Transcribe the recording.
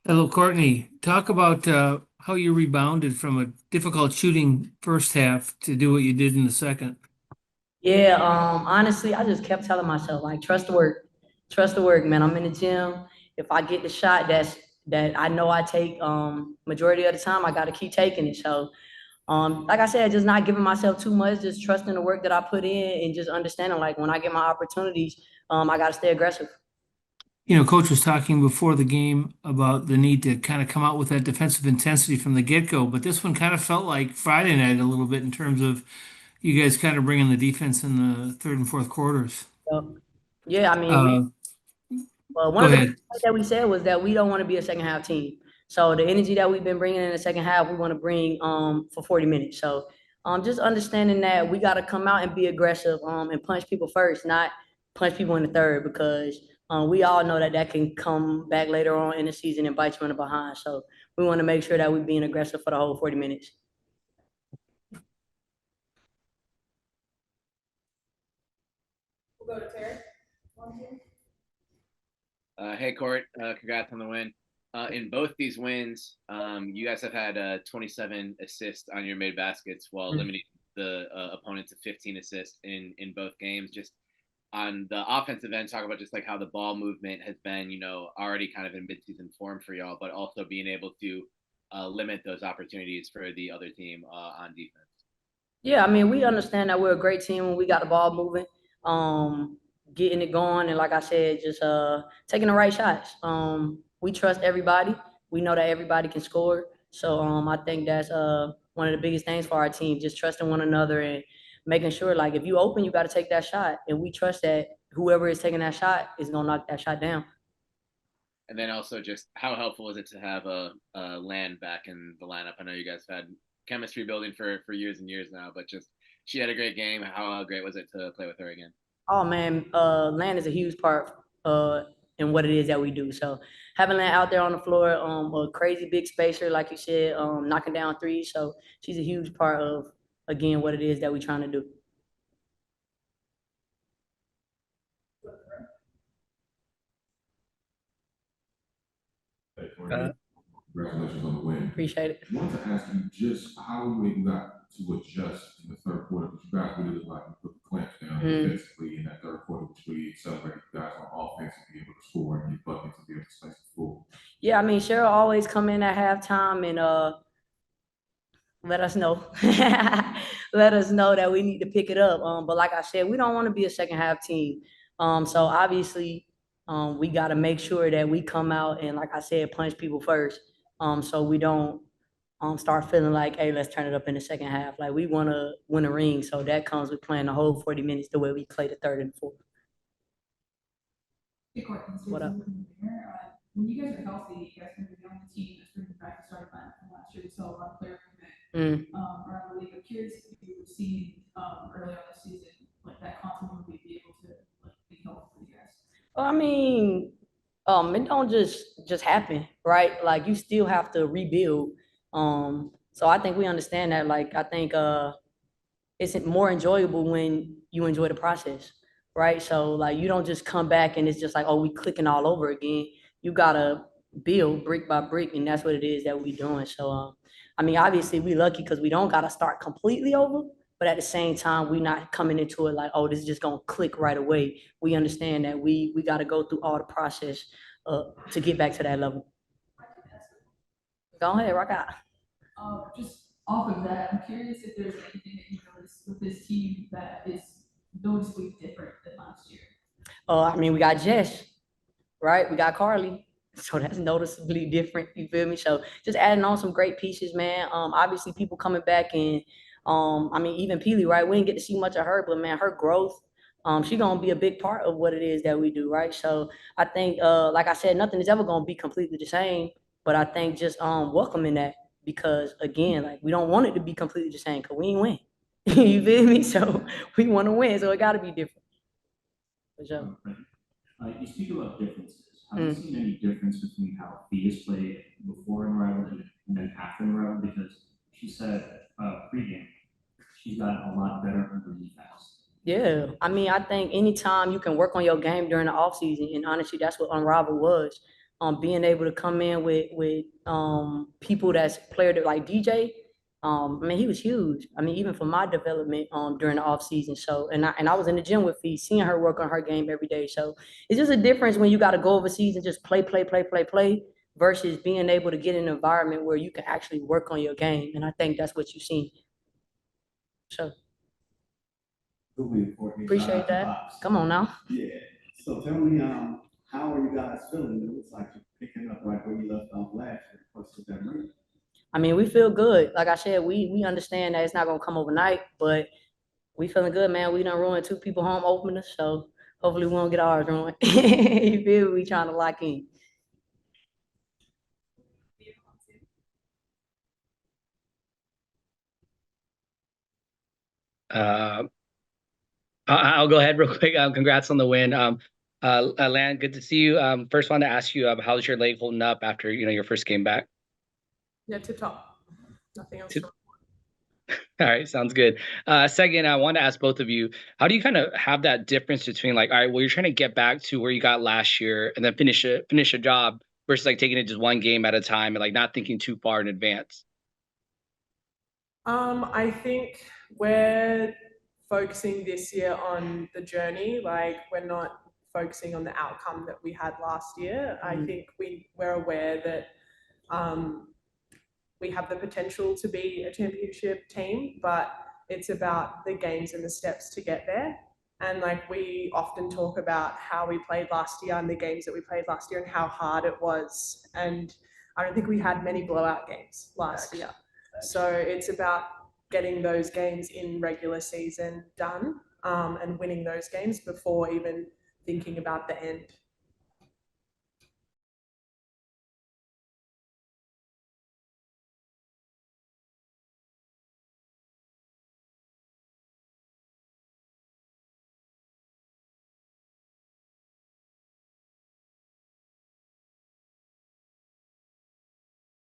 Hello, Courtney. Talk about how you rebounded from a difficult shooting first half to do what you did in the second. Yeah, honestly, I just kept telling myself, like, trust the work, man. I'm in the gym. If I get the shot that I know I take majority of the time, I gotta keep taking it. So like I said, just not giving myself too much, just trusting the work that I put in and just understanding like when I get my opportunities, I gotta stay aggressive. Coach was talking before the game about the need to kind of come out with that defensive intensity from the get-go, but this one kind of felt like Friday night a little bit in terms of you guys kind of bringing the defense in the third and fourth quarters. So, yeah, I mean, Uh, one Go of the ahead. things that we said was that we don't want to be a second half team. So the energy that we've been bringing in the second half, we want to bring for 40 minutes. So just understanding that we got to come out and be aggressive and punch people first, not punch people in the third, because we all know that that can come back later on in the season and bite you in the behind. So we want to make sure that we're being aggressive for the whole 40 minutes. Hey Court, congrats on the win. In both these wins, you guys have had 27 assists on your made baskets while limiting the opponent to 15 assists in both games. Just on the offensive end, talk about just like how the ball movement has been, already kind of in midseason form for y'all, but also being able to limit those opportunities for the other team on defense. Yeah, I mean, we understand that we're a great team when we got the ball moving, getting it going, and like I said, just taking the right shots. We trust everybody. We know that everybody can score. So I think that's one of the biggest things for our team, just trusting one another and making sure like if you open, you got to take that shot, and we trust that whoever is taking that shot is gonna knock that shot down. And then also just how helpful is it to have a Land back in the lineup? I know you guys have had chemistry building for years and years now, but just she had a great game. How great was it to play with her again? Oh man, land is a huge part in what it is that we do. So having land out there on the floor, a crazy big spacer, like you said, knocking down threes. So she's a huge part of again what it is that we're trying to do. Hey, Uh, Courtney, congratulations on the win. Appreciate it. I wanted to ask you just how you even got to adjust in the third quarter because you guys really look like you put the clamps down defensively in that third quarter, which really accelerated you guys on offense to be able to score and get buckets and be able to space the floor. Yeah, I mean Cheryl always come in at halftime and let us know. Let us know that we need to pick it up. But like I said, we don't want to be a second half team. So obviously, we got to make sure that we come out and, like I said, punch people first. So we don't start feeling like, hey, let's turn it up in the second half. Like we want to win a ring, so that comes with playing the whole 40 minutes the way we play the third and fourth. Hey, Courtney, What up? when you guys are healthy, you guys can be on the team that's been practice starting from last year. We saw a lot of player movement around the league. I'm curious if you've seen early on this season, like that continuity be able to like be helpful for you guys. Well, I mean, it don't just happen, right? Like you still have to rebuild. So I think we understand that. Like I think it's more enjoyable when you enjoy the process, right? So like you don't just come back and it's just like, oh, we clicking all over again. You gotta build brick by brick, and that's what it is that we doing. So I mean, obviously we lucky because we don't gotta start completely over, but at the same time, we not coming into it like, oh, this is just gonna click right away. We understand that we gotta go through all the process to get back to that level. Go ahead, rock out. Just off of that, I'm curious if there's anything that you noticed with this team that is noticeably different than last year. I mean, we got Jess, right? We got Carly. So that's noticeably different. You feel me? So just adding on some great pieces, man. Obviously people coming back and I mean even Peely, right? We didn't get to see much of her, but man, her growth, she gonna be a big part of what it is that we do, right? So I think like I said, nothing is ever gonna be completely the same, but I think just welcoming that because again, like we don't want it to be completely the same because we ain't win. You feel me? So we want to win, so it gotta be different. For sure. You speak about differences. Have you seen any difference between how Thea's played before Unraveled and then after Unraveled? Because she said pregame, she's gotten a lot better underneath house. Yeah, I mean, I think anytime you can work on your game during the off season, and honestly, that's what Unrivaled was. being able to come in with people that's player that like DJ. I mean, he was huge. I mean, even for my development during the off season. So, and I was in the gym with Fee, seeing her work on her game every day. So it's just a difference when you got to go overseas and just play versus being able to get in an environment where you can actually work on your game. And I think that's what you've seen. So Good win, Courtney. appreciate that. Come on now. Yeah. So tell me, how are you guys feeling? It looks like you're picking up right where you left off last year. What's with that ring? I mean, we feel good. Like I said, we understand that it's not gonna come overnight, but we feeling good, man. We done ruined 2 people home openers, so hopefully we won't get ours ruined. You feel me? We trying to lock in. I'll go ahead real quick. Congrats on the win. Alanna, good to see you. First, wanted to ask you, how's your leg holding up after your first game back? Yeah, tip top. Nothing else. All right, sounds good. Second, I want to ask both of you, how do you kind of have that difference between like, all right, well, you're trying to get back to where you got last year and then finish a job versus like taking it just one game at a time and like not thinking too far in advance? I think we're focusing this year on the journey. Like we're not focusing on the outcome that we had last year. I think we're aware that we have the potential to be a championship team, but it's about the games and the steps to get there. And like we often talk about how we played last year and the games that we played last year and how hard it was. And I don't think we had many blowout games last year. So it's about getting those games in regular season done and winning those games before even thinking about the end.